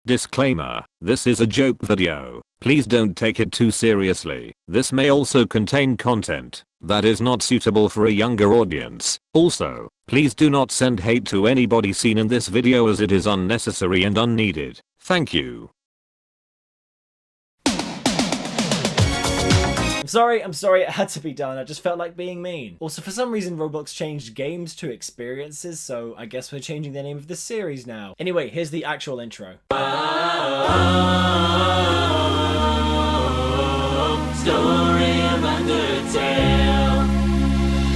Disclaimer, this is a joke video. Please don't take it too seriously. This may also contain content that is not suitable for a younger audience. Also, please do not send hate to anybody seen in this video as it is unnecessary and unneeded. Thank you. I'm sorry, it had to be done. I just felt like being mean. Also, for some reason, Roblox changed games to experiences, so I guess we're changing the name of this series now. Anyway, here's the actual intro. Story of Undertale.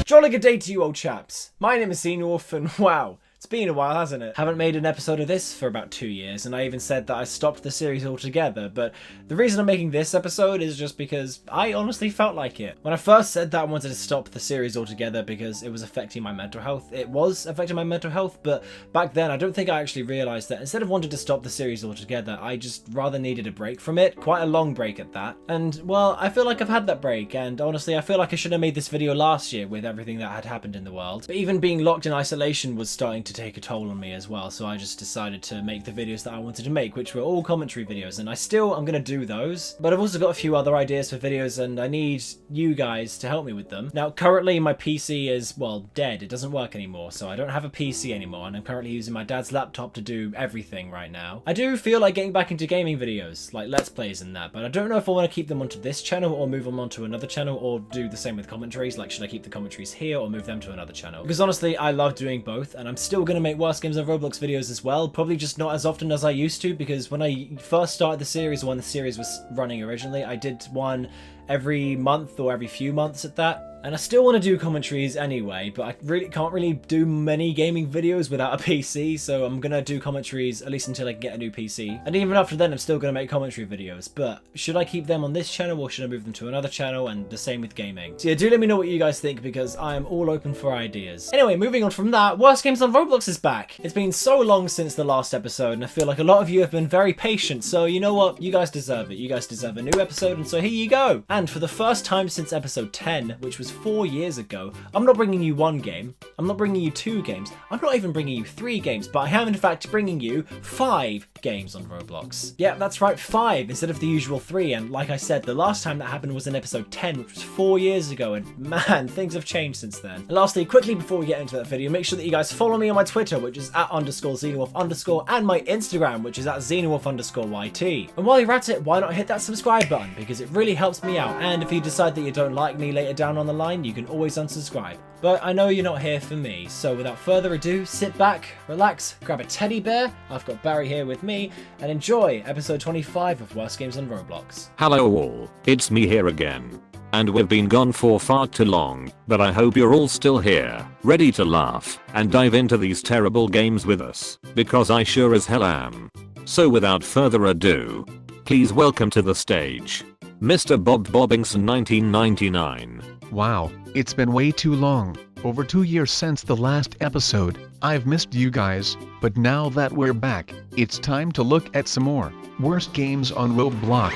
Jolly good day to you old chaps. My name is Xenorph, and wow, it's been a while, hasn't it? Haven't made an episode of this for about 2 years, and I even said that I stopped the series altogether, but the reason I'm making this episode is just because I honestly felt like it. When I first said that I wanted to stop the series altogether because it was affecting my mental health, it was affecting my mental health, but back then I don't think I actually realised that instead of wanting to stop the series altogether, I just rather needed a break from it, quite a long break at that. And well, I feel like I've had that break, and honestly I feel like I should have made this video last year with everything that had happened in the world. But even being locked in isolation was starting to take a toll on me as well, so I just decided to make the videos that I wanted to make, which were all commentary videos, and I'm gonna do those, but I've also got a few other ideas for videos and I need you guys to help me with them. Now currently my PC is, well, dead. It doesn't work anymore, so I don't have a PC anymore, and I'm currently using my dad's laptop to do everything right now. I do feel like getting back into gaming videos, like Let's Plays and that, but I don't know if I want to keep them onto this channel or move them onto another channel, or do the same with commentaries, like should I keep the commentaries here or move them to another channel? Because honestly I love doing both, and I'm still gonna make Worst Games on Roblox videos as well, probably just not as often as I used to, because when I first started the series, when the series was running originally, I did one every month or every few months at that. And I still want to do commentaries anyway, but I really can't do many gaming videos without a PC, so I'm gonna do commentaries at least until I can get a new PC. And even after then, I'm still gonna make commentary videos, but should I keep them on this channel or should I move them to another channel? And the same with gaming. So yeah, do let me know what you guys think, because I am all open for ideas. Anyway, moving on from that, Worst Games on Roblox is back. It's been so long since the last episode, and I feel like a lot of you have been very patient, so you know what? You guys deserve it. You guys deserve a new episode, and so here you go. And for the first time since episode 10, which was 4 years ago, I'm not bringing you one game, I'm not bringing you 2 games, I'm not even bringing you 3 games, but I am in fact bringing you 5 games on Roblox. Yeah, that's right, 5 instead of the usual 3, and like I said, the last time that happened was in episode 10, which was 4 years ago, and man, things have changed since then. And lastly, quickly before we get into that video, make sure that you guys follow me on my Twitter, which is @_Xenorph_, and my Instagram, which is @Xenorph_YT. And while you're at it, why not hit that subscribe button, because it really helps me out, and if you decide that you don't like me later down on the line, you can always unsubscribe. But I know you're not here for me, so without further ado, sit back, relax, grab a teddy bear, I've got Barry here with me, and enjoy episode 25 of Worst Games on Roblox. Hello all, it's me here again. And we've been gone for far too long, but I hope you're all still here, ready to laugh, and dive into these terrible games with us, because I sure as hell am. So without further ado, please welcome to the stage, Mr. Bob Bobbingson 1999. Wow, it's been way too long, over 2 years since the last episode. I've missed you guys, but now that we're back, it's time to look at some more worst games on Roblox.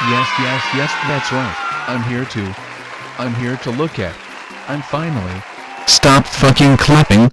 Yes, that's right, I'm here to look at. I'm finally... Stop fucking clapping!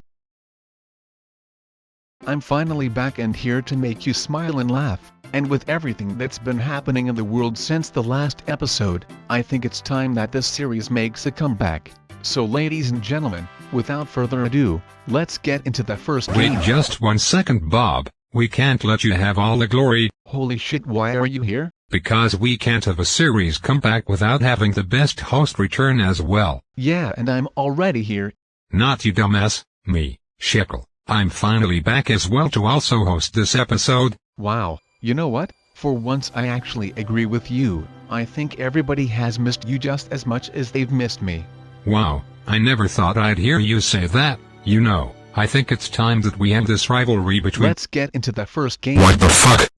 I'm finally back and here to make you smile and laugh. And with everything that's been happening in the world since the last episode, I think it's time that this series makes a comeback. So ladies and gentlemen, without further ado, let's get into the first game. Wait just 1 second, Bob. We can't let you have all the glory. Holy shit, why are you here? Because we can't have a series comeback without having the best host return as well. Yeah, and I'm already here. Not you dumbass, me, Shekel. I'm finally back as well to also host this episode. Wow. You know what? For once I actually agree with you. I think everybody has missed you just as much as they've missed me. Wow, I never thought I'd hear you say that. You know, I think it's time that we end this rivalry between— Let's get into the first game. What the fuck?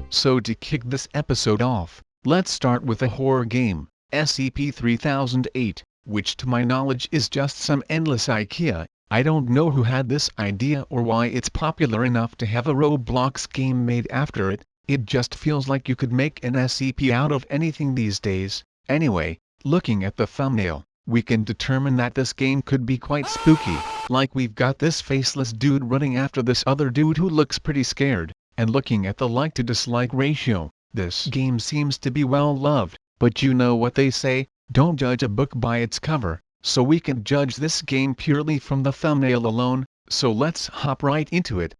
So to kick this episode off, let's start with a horror game, SCP-3008, which to my knowledge is just some endless IKEA. I don't know who had this idea or why it's popular enough to have a Roblox game made after it. It just feels like you could make an SCP out of anything these days. Anyway, looking at the thumbnail, we can determine that this game could be quite spooky. Like we've got this faceless dude running after this other dude who looks pretty scared, and looking at the like to dislike ratio. This game seems to be well loved, but you know what they say, don't judge a book by its cover, so we can judge this game purely from the thumbnail alone, so let's hop right into it.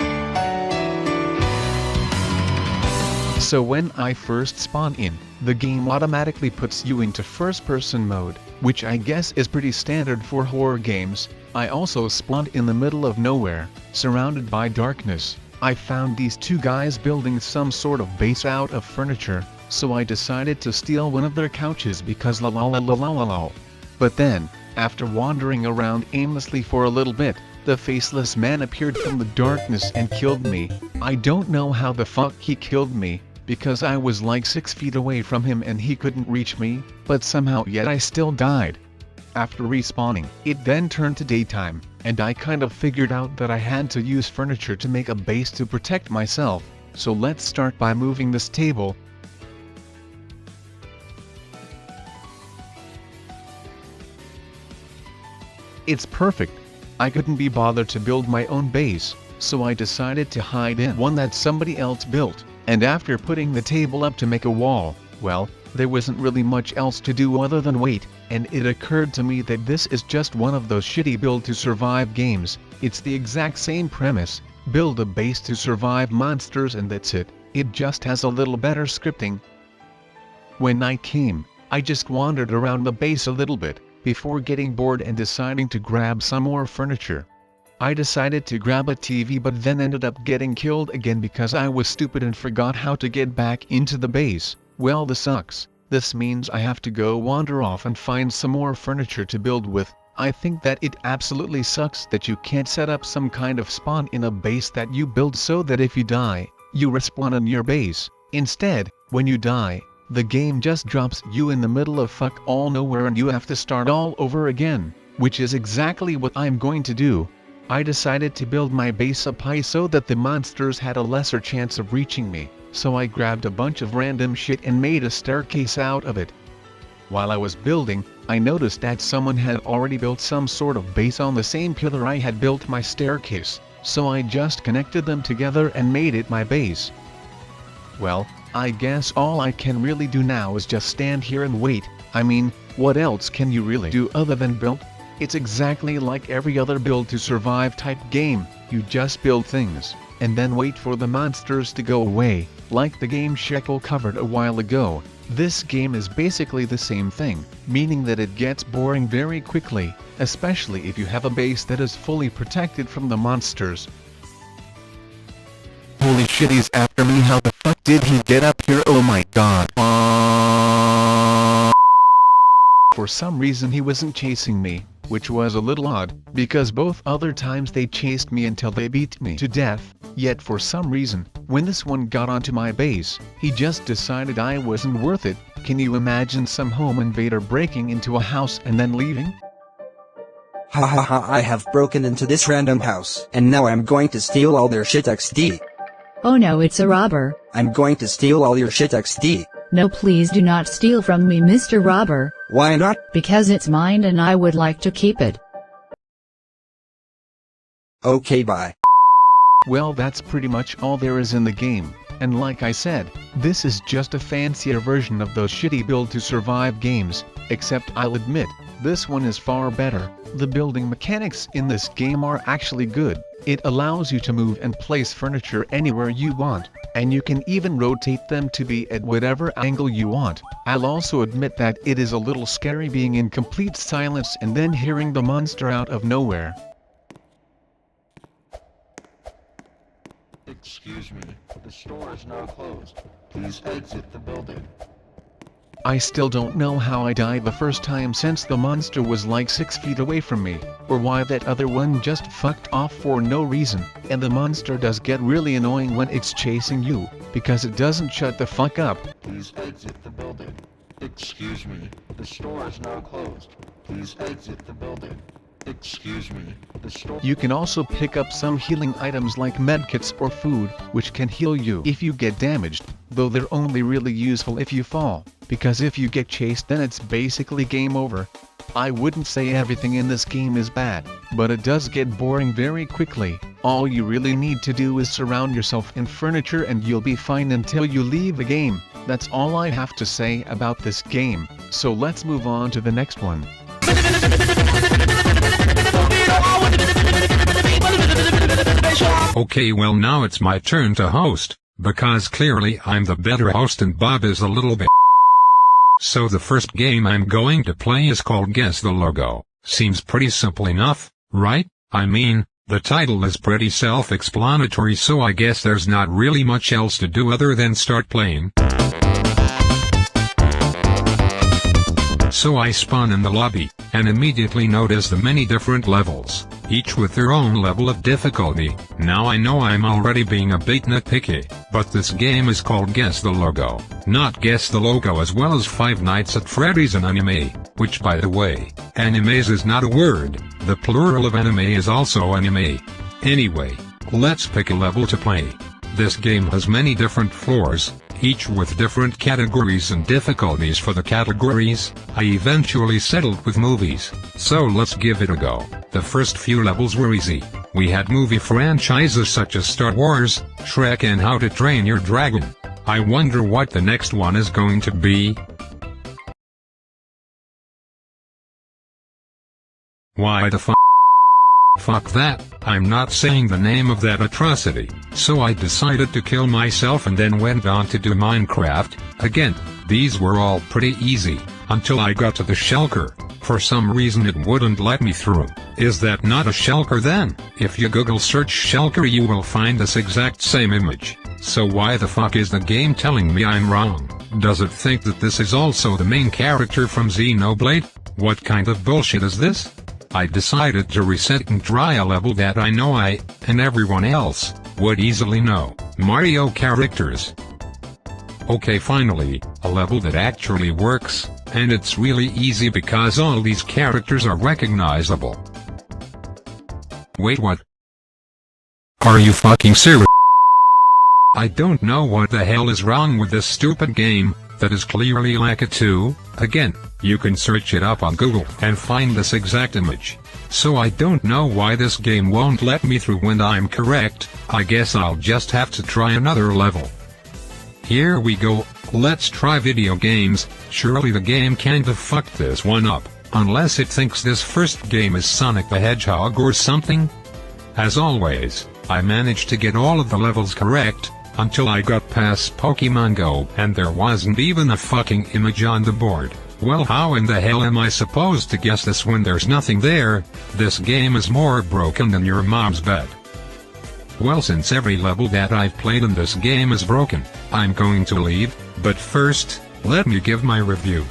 So when I first spawn in, the game automatically puts you into first-person mode, which I guess is pretty standard for horror games. I also spawned in the middle of nowhere, surrounded by darkness. I found these two guys building some sort of base out of furniture, so I decided to steal one of their couches because la la la la la la la. But then, after wandering around aimlessly for a little bit, the faceless man appeared from the darkness and killed me. I don't know how the fuck he killed me, because I was like 6 feet away from him and he couldn't reach me, but somehow yet I still died. After respawning, it then turned to daytime, and I kind of figured out that I had to use furniture to make a base to protect myself, so let's start by moving this table. It's perfect. I couldn't be bothered to build my own base, so I decided to hide in one that somebody else built. And after putting the table up to make a wall, well, there wasn't really much else to do other than wait, and it occurred to me that this is just one of those shitty build to survive games. It's the exact same premise, build a base to survive monsters and that's it. It just has a little better scripting. When night came, I just wandered around the base a little bit, before getting bored and deciding to grab some more furniture. I decided to grab a TV but then ended up getting killed again because I was stupid and forgot how to get back into the base. Well, this sucks. This means I have to go wander off and find some more furniture to build with. I think that it absolutely sucks that you can't set up some kind of spawn in a base that you build so that if you die, you respawn in your base. Instead, when you die, the game just drops you in the middle of fuck all nowhere and you have to start all over again, which is exactly what I'm going to do. I decided to build my base up high so that the monsters had a lesser chance of reaching me, so I grabbed a bunch of random shit and made a staircase out of it. While I was building, I noticed that someone had already built some sort of base on the same pillar I had built my staircase, so I just connected them together and made it my base. Well, I guess all I can really do now is just stand here and wait. I mean, what else can you really do other than build? It's exactly like every other build to survive type game, you just build things, and then wait for the monsters to go away, like the game Shekel covered a while ago. This game is basically the same thing, meaning that it gets boring very quickly, especially if you have a base that is fully protected from the monsters. Holy shit, he's after me, how the fuck did he get up here? Oh my god. For some reason he wasn't chasing me, which was a little odd, because both other times they chased me until they beat me to death, yet for some reason, when this one got onto my base, he just decided I wasn't worth it. Can you imagine some home invader breaking into a house and then leaving? Ha ha ha, I have broken into this random house, and now I'm going to steal all their shit XD. Oh no, it's a robber. I'm going to steal all your shit XD. No, please do not steal from me, Mr. Robber. Why not? Because it's mine and I would like to keep it. Okay, bye. Well, that's pretty much all there is in the game, and like I said, this is just a fancier version of those shitty build to survive games, except I'll admit, this one is far better. The building mechanics in this game are actually good. It allows you to move and place furniture anywhere you want, and you can even rotate them to be at whatever angle you want. I'll also admit that it is a little scary being in complete silence and then hearing the monster out of nowhere. Excuse me, the store is now closed. Please exit the building. I still don't know how I died the first time since the monster was like 6 feet away from me, or why that other one just fucked off for no reason, and the monster does get really annoying when it's chasing you, because it doesn't shut the fuck up. Please exit the building. Excuse me, the store is now closed. Please exit the building. Excuse me, the store... You can also pick up some healing items like medkits or food, which can heal you if you get damaged, though they're only really useful if you fall, because if you get chased then it's basically game over. I wouldn't say everything in this game is bad, but it does get boring very quickly. All you really need to do is surround yourself in furniture and you'll be fine until you leave the game. That's all I have to say about this game, so let's move on to the next one. Okay, well now it's my turn to host, because clearly I'm the better host and Bob is a little bit. So the first game I'm going to play is called Guess the Logo. Seems pretty simple enough, right? I mean, the title is pretty self-explanatory, so I guess there's not really much else to do other than start playing. So I spawn in the lobby, and immediately notice the many different levels, each with their own level of difficulty. Now I know I'm already being a bit nitpicky, but this game is called Guess the Logo, not Guess the Logo, as well as Five Nights at Freddy's and anime, which by the way, animes is not a word, the plural of anime is also anime. Anyway, let's pick a level to play. This game has many different floors, each with different categories and difficulties for the categories. I eventually settled with movies, so let's give it a go. The first few levels were easy. We had movie franchises such as Star Wars, Shrek and How to Train Your Dragon. I wonder what the next one is going to be. Why the fuck that, I'm not saying the name of that atrocity. So I decided to kill myself and then went on to do Minecraft. Again, these were all pretty easy, until I got to the shulker. For some reason it wouldn't let me through. Is that not a shulker then? If you Google search shulker you will find this exact same image. So why the fuck is the game telling me I'm wrong? Does it think that this is also the main character from Xenoblade? What kind of bullshit is this? I decided to reset and try a level that I know I, and everyone else, would easily know. Mario characters. Okay, finally, a level that actually works, and it's really easy because all these characters are recognizable. Wait, what? Are you fucking serious? I don't know what the hell is wrong with this stupid game, that is clearly like a 2, again, you can search it up on Google and find this exact image. So I don't know why this game won't let me through when I'm correct. I guess I'll just have to try another level. Here we go, let's try video games. Surely the game kinda fucked this one up, unless it thinks this first game is Sonic the Hedgehog or something. As always, I managed to get all of the levels correct, until I got past Pokemon Go and there wasn't even a fucking image on the board. Well, how in the hell am I supposed to guess this when there's nothing there? This game is more broken than your mom's bed. Well, since every level that I've played in this game is broken, I'm going to leave, but first, let me give my review.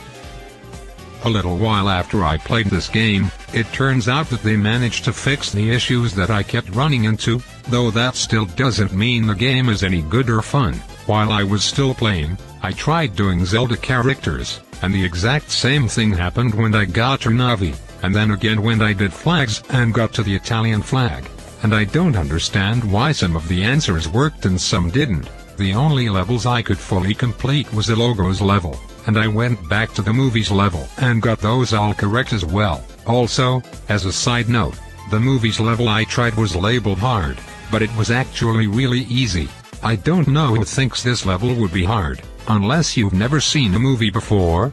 A little while after I played this game, it turns out that they managed to fix the issues that I kept running into, though that still doesn't mean the game is any good or fun. While I was still playing, I tried doing Zelda characters, and the exact same thing happened when I got to Navi, and then again when I did flags and got to the Italian flag. And I don't understand why some of the answers worked and some didn't. The only levels I could fully complete was the logos level, and I went back to the movies level and got those all correct as well. Also, as a side note, the movies level I tried was labeled hard, but it was actually really easy. I don't know who thinks this level would be hard, unless you've never seen a movie before.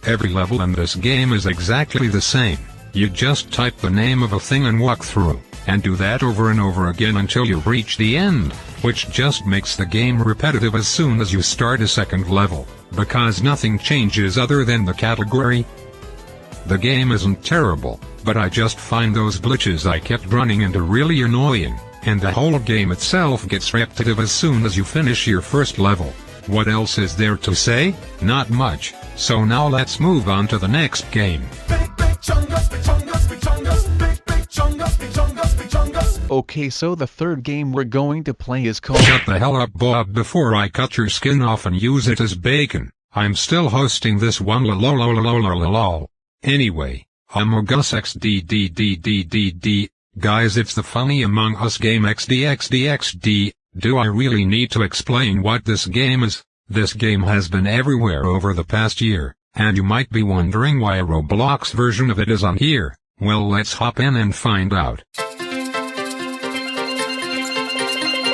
Every level in this game is exactly the same. You just type the name of a thing and walk through, and do that over and over again until you reach the end, which just makes the game repetitive as soon as you start a second level, because nothing changes other than the category. The game isn't terrible, but I just find those glitches I kept running into really annoying, and the whole game itself gets repetitive as soon as you finish your first level. What else is there to say? Not much, so now let's move on to the next game. Okay, so the third game we're going to play is called— Shut the hell up, Bob, before I cut your skin off and use it as bacon. I'm still hosting this one, lol. Anyway, Among Us XD. Guys, it's the Funny Among Us game XD. Do I really need to explain what this game is? This game has been everywhere over the past year, And you might be wondering why a Roblox version of it is on here. Well, let's hop in and find out.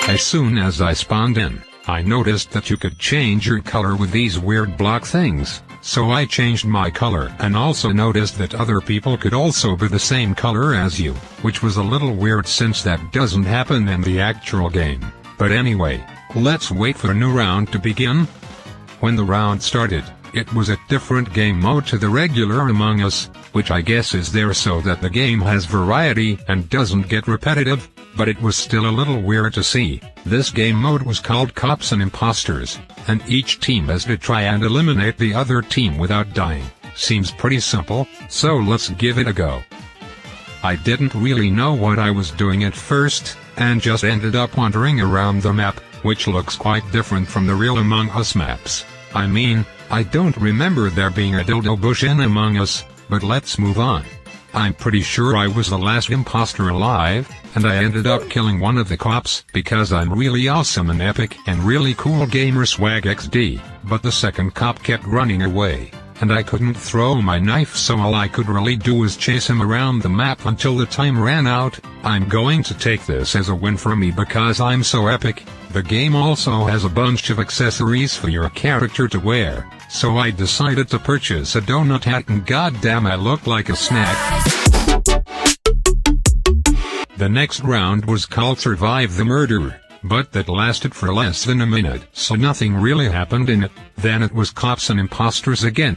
As soon as I spawned in, I noticed that you could change your color with these weird block things. So I changed my color and also noticed that other people could also be the same color as you, which was a little weird since that doesn't happen in the actual game. But anyway, let's wait for a new round to begin. When the round started, it was a different game mode to the regular Among Us, which I guess is there so that the game has variety and doesn't get repetitive, but it was still a little weird to see. This game mode was called Cops and Imposters, and each team has to try and eliminate the other team without dying. Seems pretty simple, so let's give it a go. I didn't really know what I was doing at first, and just ended up wandering around the map, which looks quite different from the real Among Us maps. I mean, I don't remember there being a dildo bush in Among Us, but let's move on. I'm pretty sure I was the last imposter alive, and I ended up killing one of the cops because I'm really awesome and epic and really cool gamer swag XD, but the second cop kept running away, and I couldn't throw my knife, so all I could really do was chase him around the map until the time ran out. I'm going to take this as a win for me because I'm so epic. The game also has a bunch of accessories for your character to wear, so I decided to purchase a donut hat and goddamn I look like a snack. The next round was called Survive the Murderer, but that lasted for less than a minute, so nothing really happened in it. Then it was Cops and Imposters again.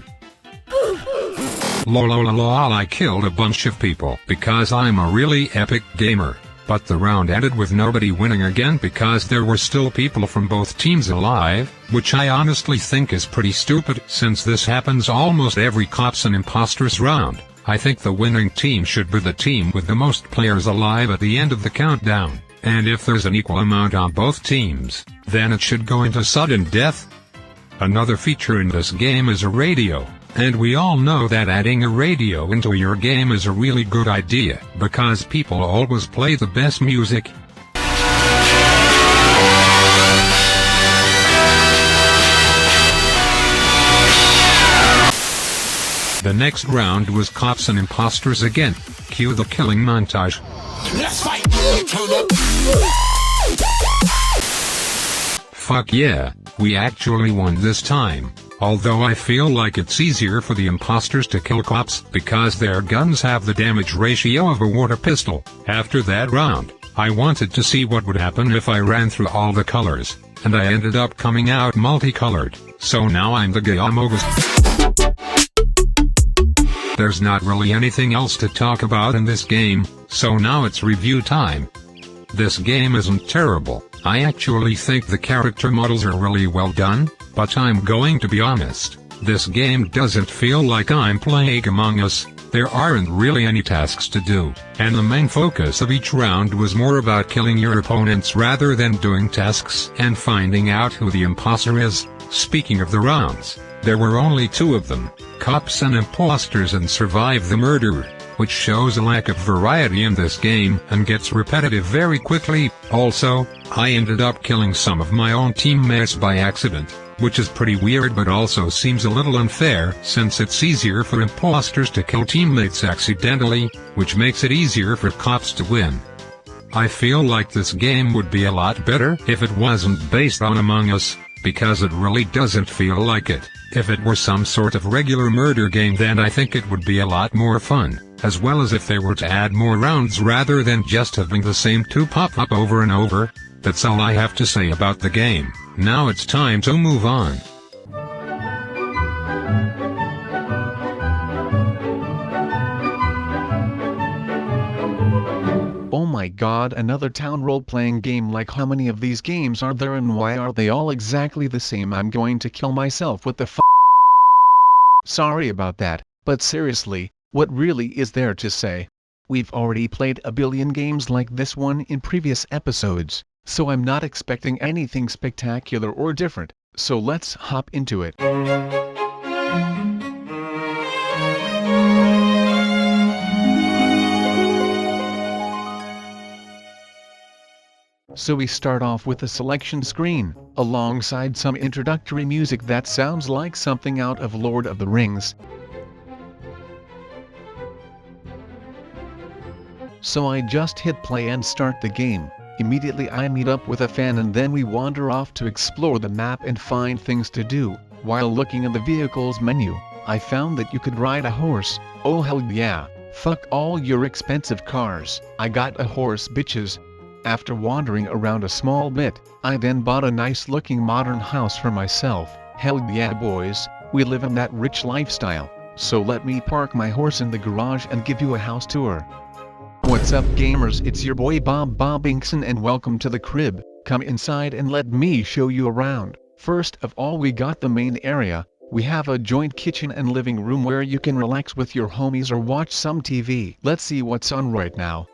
Lol, I killed a bunch of people because I'm a really epic gamer. But the round ended with nobody winning again because there were still people from both teams alive, which I honestly think is pretty stupid since this happens almost every Cops and Imposters round. I think the winning team should be the team with the most players alive at the end of the countdown, and if there's an equal amount on both teams, then it should go into sudden death. Another feature in this game is a radio. And we all know that adding a radio into your game is a really good idea, because people always play the best music. The next round was Cops and Imposters again. Cue the killing montage. Let's fight! Fuck yeah, we actually won this time. Although I feel like it's easier for the imposters to kill cops because their guns have the damage ratio of a water pistol. After that round, I wanted to see what would happen if I ran through all the colors, and I ended up coming out multicolored, so now I'm the Gayamogus. There's not really anything else to talk about in this game, so now it's review time. This game isn't terrible. I actually think the character models are really well done, but I'm going to be honest, this game doesn't feel like I'm playing Among Us. There aren't really any tasks to do, and the main focus of each round was more about killing your opponents rather than doing tasks and finding out who the imposter is. Speaking of the rounds, there were only 2 of them, Cops and Imposters and Survive the Murderer, which shows a lack of variety in this game and gets repetitive very quickly. Also, I ended up killing some of my own teammates by accident, which is pretty weird but also seems a little unfair since it's easier for imposters to kill teammates accidentally, which makes it easier for cops to win. I feel like this game would be a lot better if it wasn't based on Among Us, because it really doesn't feel like it. If it were some sort of regular murder game, then I think it would be a lot more fun, as well as if they were to add more rounds rather than just having the same 2 pop up over and over. That's all I have to say about the game. Now it's time to move on. Oh my god, another town role-playing game. Like, how many of these games are there and why are they all exactly the same? I'm going to kill myself with the Sorry about that, but seriously, what really is there to say? We've already played a billion games like this one in previous episodes, so I'm not expecting anything spectacular or different, so let's hop into it. So we start off with a selection screen, alongside some introductory music that sounds like something out of Lord of the Rings. So I just hit play and start the game. Immediately I meet up with a fan and then we wander off to explore the map and find things to do. While looking at the vehicles menu, I found that you could ride a horse. Oh hell yeah, fuck all your expensive cars. I got a horse bitches. After wandering around a small bit, I then bought a nice looking modern house for myself. Hell yeah boys, we live in that rich lifestyle. So let me park my horse in the garage and give you a house tour. What's up gamers, it's your boy Bob Bobbingson and welcome to the crib. Come inside and let me show you around. First of all we got the main area. We have a joint kitchen and living room where you can relax with your homies or watch some TV. Let's see what's on right now.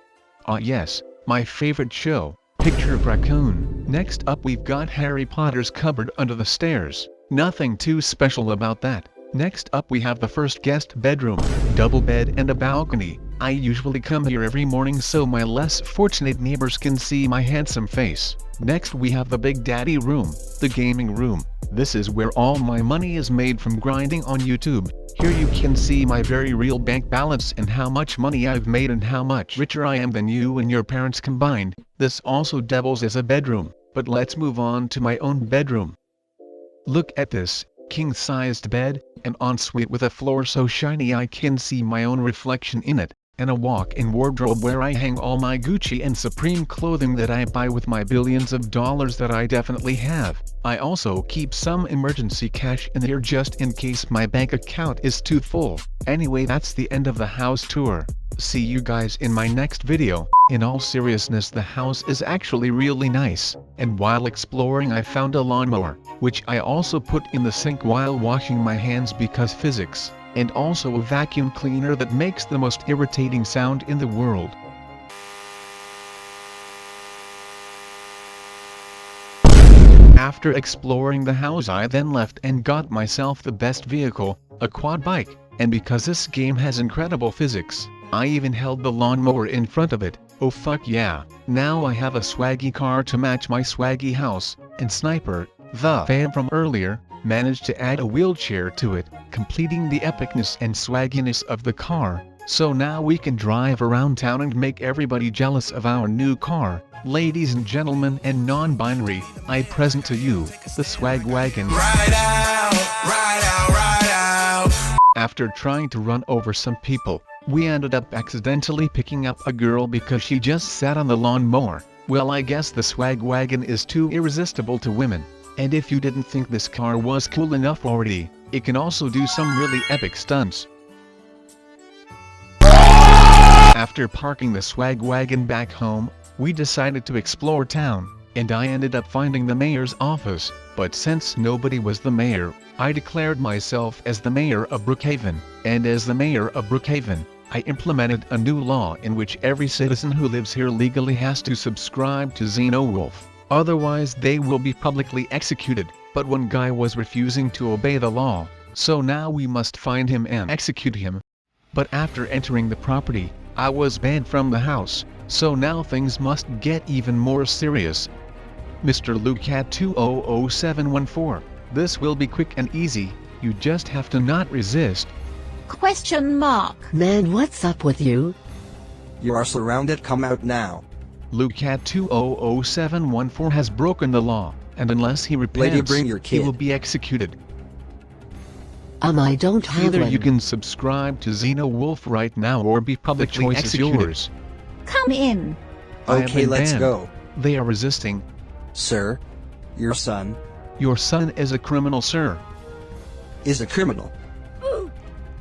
Yes, my favorite show, Picture of Raccoon. Next up we've got Harry Potter's cupboard under the stairs. Nothing too special about that. Next up we have the first guest bedroom, double bed and a balcony. I usually come here every morning so my less fortunate neighbors can see my handsome face. Next we have the Big Daddy room, the gaming room. This is where all my money is made from grinding on YouTube. Here you can see my very real bank balance and how much money I've made and how much richer I am than you and your parents combined. This also doubles as a bedroom, but let's move on to my own bedroom. Look at this, king-sized bed, an ensuite with a floor so shiny I can see my own reflection in it, and a walk-in wardrobe where I hang all my Gucci and Supreme clothing that I buy with my billions of dollars that I definitely have. I also keep some emergency cash in here just in case my bank account is too full. Anyway, that's the end of the house tour. See you guys in my next video. In all seriousness, the house is actually really nice, and while exploring I found a lawnmower, which I also put in the sink while washing my hands because physics, and also a vacuum cleaner that makes the most irritating sound in the world. After exploring the house I then left and got myself the best vehicle, a quad bike, and because this game has incredible physics, I even held the lawnmower in front of it. Oh fuck yeah, now I have a swaggy car to match my swaggy house, and Sniper, the fan from earlier, managed to add a wheelchair to it, completing the epicness and swagginess of the car. So now we can drive around town and make everybody jealous of our new car. Ladies and gentlemen and non-binary, I present to you, the Swag Wagon. Ride out, ride out, ride out. After trying to run over some people, we ended up accidentally picking up a girl because she just sat on the lawnmower. Well, I guess the Swag Wagon is too irresistible to women. And if you didn't think this car was cool enough already, it can also do some really epic stunts. After parking the Swag Wagon back home, we decided to explore town, and I ended up finding the mayor's office, but since nobody was the mayor, I declared myself as the mayor of Brookhaven, and as the mayor of Brookhaven, I implemented a new law in which every citizen who lives here legally has to subscribe to Xenowolf. Otherwise they will be publicly executed. But one guy was refusing to obey the law, so now we must find him and execute him. But after entering the property, I was banned from the house, so now things must get even more serious. Mr. Lucat 200714, this will be quick and easy, you just have to not resist. Question mark. Man, what's up with you? You are surrounded, come out now. Lucat 200714 has broken the law, and unless he repents, bring your he kid. will be executed. I don't have Either one. you can subscribe to Xenowolf right now or be publicly choice is executed. yours. Come in. I have Okay, been let's banned. go. They are resisting. Sir, your son Your son is a criminal, sir. is a criminal.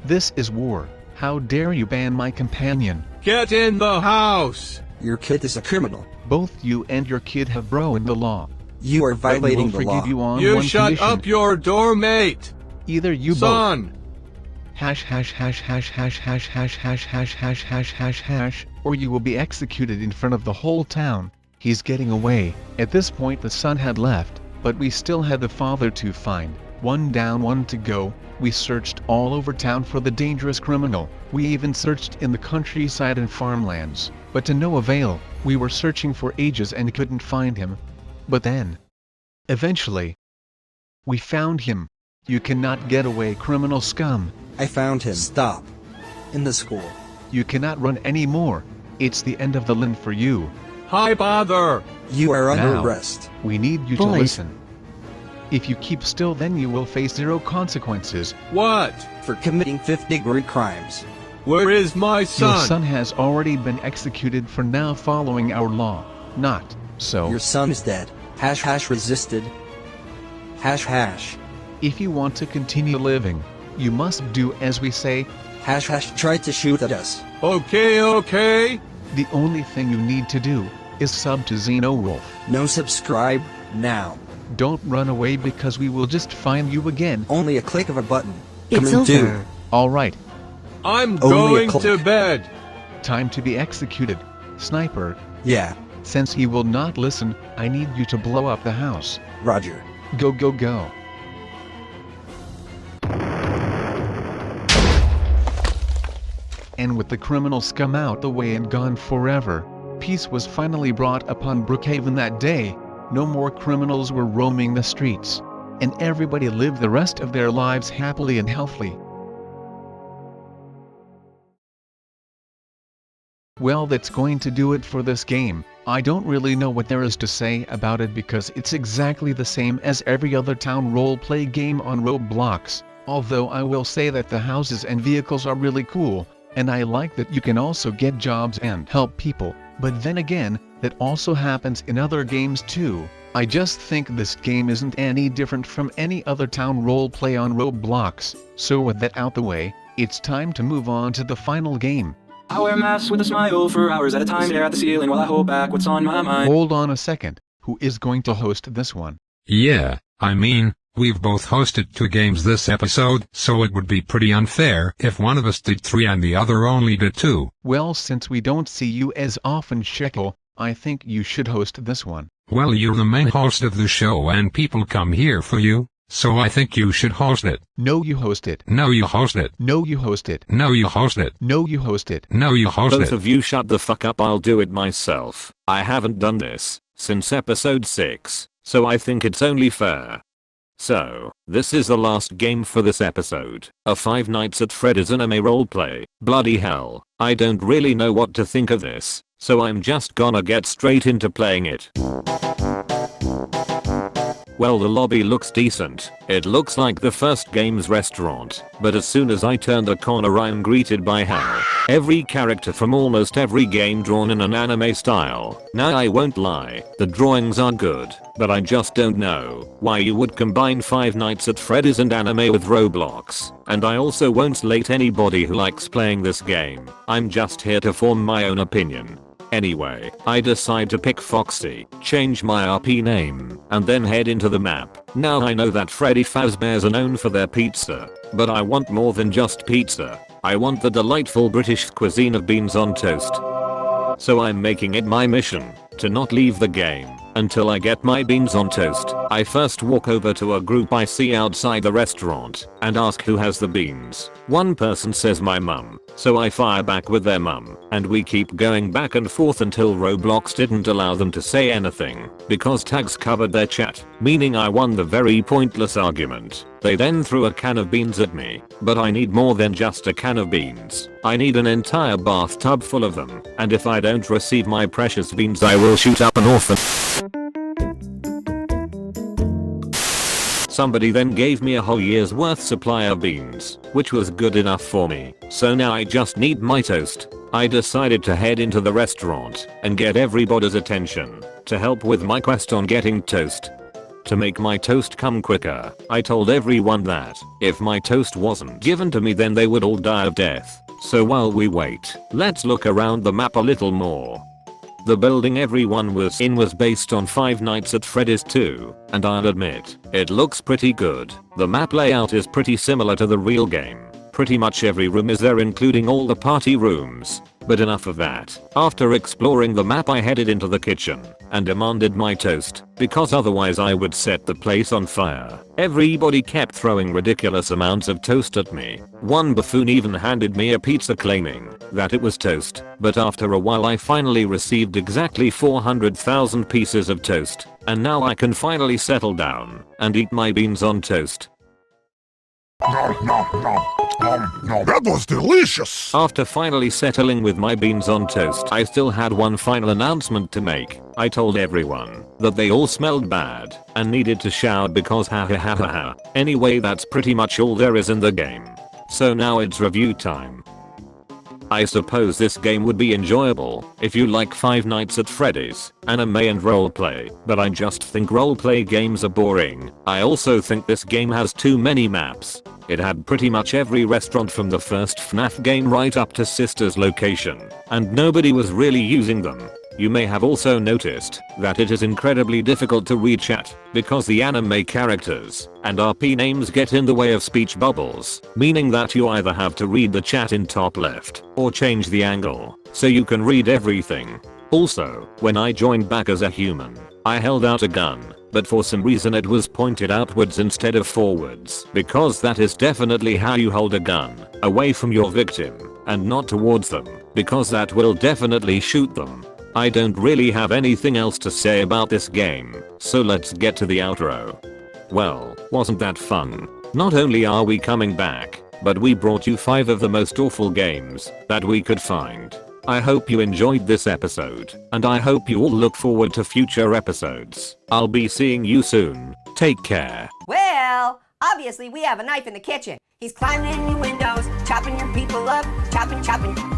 This is war. How dare you ban my companion? Get in the house! Your kid is a criminal. Both you and your kid have broken the law. You are But we violating will the law. forgive you on You one shut condition. up your door, mate! Either you both Son! hash hash hash hash hash hash hash hash hash hash hash hash hash, or you will be executed in front of the whole town. He's getting away. At this point the son had left, but we still had the father to find. One down, one to go. We searched all over town for the dangerous criminal. We even searched in the countryside and farmlands, but to no avail. We were searching for ages and couldn't find him. But then, eventually, we found him. You cannot get away, criminal scum. I found him. Stop. In the school. You cannot run anymore. It's the end of the line for you. Hi, father! You are under Now, arrest. we need you to Boys. listen. If you keep still, then you will face 0 consequences. What? For committing 5th-degree crimes. Where is my Your son? son has already been executed for now following our law. Not so. Your son is dead. # resisted. #. If you want to continue living, you must do as we say. # tried to shoot at us. Okay. The only thing you need to do is sub to Xenowolf. No subscribe, now. Don't run away because we will just find you again. Only a click of a button. It's Coming to. over. Alright, I'm Only a going to click. bed. time to be executed. Sniper, Yeah, since he will not listen, I need you to blow up the house. Roger. Go, go, go. And with the criminal scum out the way and gone forever, peace was finally brought upon Brookhaven that day. No more criminals were roaming the streets, and everybody lived the rest of their lives happily and healthily. Well, that's going to do it for this game. I don't really know what there is to say about it because it's exactly the same as every other town roleplay game on Roblox, although I will say that the houses and vehicles are really cool, and I like that you can also get jobs and help people, but then again, that also happens in other games too. I just think this game isn't any different from any other town roleplay on Roblox, so with that out the way, it's time to move on to the final game. I wear masks with a smile for hours at a time, stare at the ceiling while I hold back what's on my mind. Hold on a second, who is going to host this one? Yeah, I mean, we've both hosted 2 games this episode, so it would be pretty unfair if one of us did 3 and the other only did 2. Well, since we don't see you as often, Shekel, I think you should host this one. Well, you're the main host of the show and people come here for you, so I think you should host it. No, you host it. No, you host it. No, you host it. No, you host it. No, you host it. No, you host Both it. of you shut the fuck up, I'll do it myself. I haven't done this since episode 6, so I think it's only fair. So, this is the last game for this episode, a Five Nights at Freddy's anime roleplay. Bloody hell, I don't really know what to think of this, so I'm just gonna get straight into playing it. Well, the lobby looks decent. It looks like the first game's restaurant, but as soon as I turn the corner I'm greeted by hell. Every character from almost every game drawn in an anime style. Now I won't lie, the drawings are good, but I just don't know why you would combine Five Nights at Freddy's and anime with Roblox. And I also won't slate anybody who likes playing this game. I'm just here to form my own opinion. Anyway, I decide to pick Foxy, change my RP name, and then head into the map. Now I know that Freddy Fazbear's are known for their pizza, but I want more than just pizza. I want the delightful British cuisine of beans on toast. So I'm making it my mission to not leave the game until I get my beans on toast. I first walk over to a group I see outside the restaurant and ask who has the beans. One person says my mum, so I fire back with their mum, and we keep going back and forth until Roblox didn't allow them to say anything because tags covered their chat, meaning I won the very pointless argument. They then threw a can of beans at me, but I need more than just a can of beans. I need an entire bathtub full of them, and if I don't receive my precious beans I will shoot up an orphan. Somebody then gave me a whole year's worth supply of beans, which was good enough for me. So now I just need my toast. I decided to head into the restaurant and get everybody's attention to help with my quest on getting toast. To make my toast come quicker, I told everyone that if my toast wasn't given to me then they would all die of death. So while we wait, let's look around the map a little more. The building everyone was in was based on Five Nights at Freddy's 2, and I'll admit, it looks pretty good. The map layout is pretty similar to the real game. Pretty much every room is there including all the party rooms. But enough of that. After exploring the map I headed into the kitchen and demanded my toast, because otherwise I would set the place on fire. Everybody kept throwing ridiculous amounts of toast at me. One buffoon even handed me a pizza claiming that it was toast, but after a while I finally received exactly 400,000 pieces of toast, and now I can finally settle down and eat my beans on toast. That was delicious! After finally settling with my beans on toast, I still had one final announcement to make. I told everyone that they all smelled bad and needed to shower because ha ha ha ha ha. Anyway, that's pretty much all there is in the game. So now it's review time. I suppose this game would be enjoyable if you like Five Nights at Freddy's, anime and roleplay, but I just think roleplay games are boring. I also think this game has too many maps. It had pretty much every restaurant from the first FNAF game right up to Sister's location, and nobody was really using them. You may have also noticed that it is incredibly difficult to read chat because the anime characters and RP names get in the way of speech bubbles, meaning that you either have to read the chat in top left or change the angle so you can read everything. Also, when I joined back as a human, I held out a gun, but for some reason it was pointed outwards instead of forwards, because that is definitely how you hold a gun, away from your victim and not towards them, because that will definitely shoot them. I don't really have anything else to say about this game, so let's get to the outro. Well, wasn't that fun? Not only are we coming back, but we brought you 5 of the most awful games that we could find. I hope you enjoyed this episode, and I hope you all look forward to future episodes. I'll be seeing you soon. Take care. Well, obviously we have a knife in the kitchen. He's climbing in your windows, chopping your people up, chopping.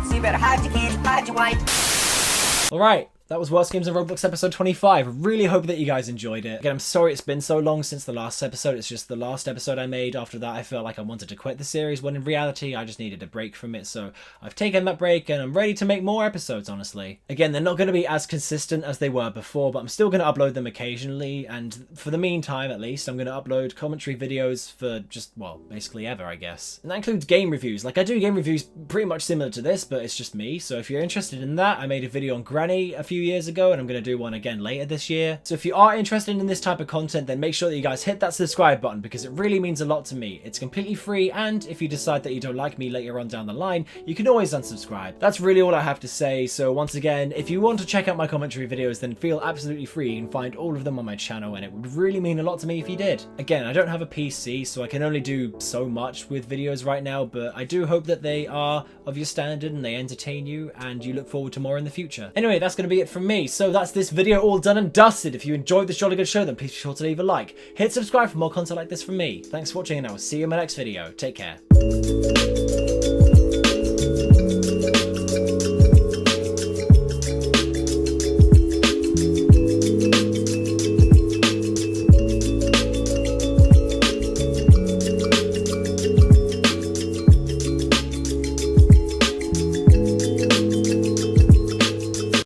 So you better hide your kids, hide your wife. Alright, that was Worst Games on Roblox episode 25. Really hope that you guys enjoyed it. Again, I'm sorry it's been so long since the last episode. It's just the last episode I made. After that, I felt like I wanted to quit the series, when in reality, I just needed a break from it. So I've taken that break and I'm ready to make more episodes, honestly. Again, they're not going to be as consistent as they were before, but I'm still going to upload them occasionally. And for the meantime, at least, I'm going to upload commentary videos for just, well, basically ever, I guess. And that includes game reviews. Like, I do game reviews pretty much similar to this, but it's just me. So if you're interested in that, I made a video on Granny a few years ago, and I'm going to do one again later this year. So if you are interested in this type of content, then make sure that you guys hit that subscribe button, because it really means a lot to me. It's completely free, and if you decide that you don't like me later on down the line, you can always unsubscribe. That's really all I have to say. So once again, if you want to check out my commentary videos, then feel absolutely free. You can find all of them on my channel, and it would really mean a lot to me if you did. Again, I don't have a PC, so I can only do so much with videos right now, but I do hope that they are of your standard and they entertain you, and you look forward to more in the future. Anyway, that's going to be it from me. So that's this video all done and dusted. If you enjoyed this jolly good show, then please be sure to leave a like. Hit subscribe for more content like this from me. Thanks for watching, and I will see you in my next video. Take care.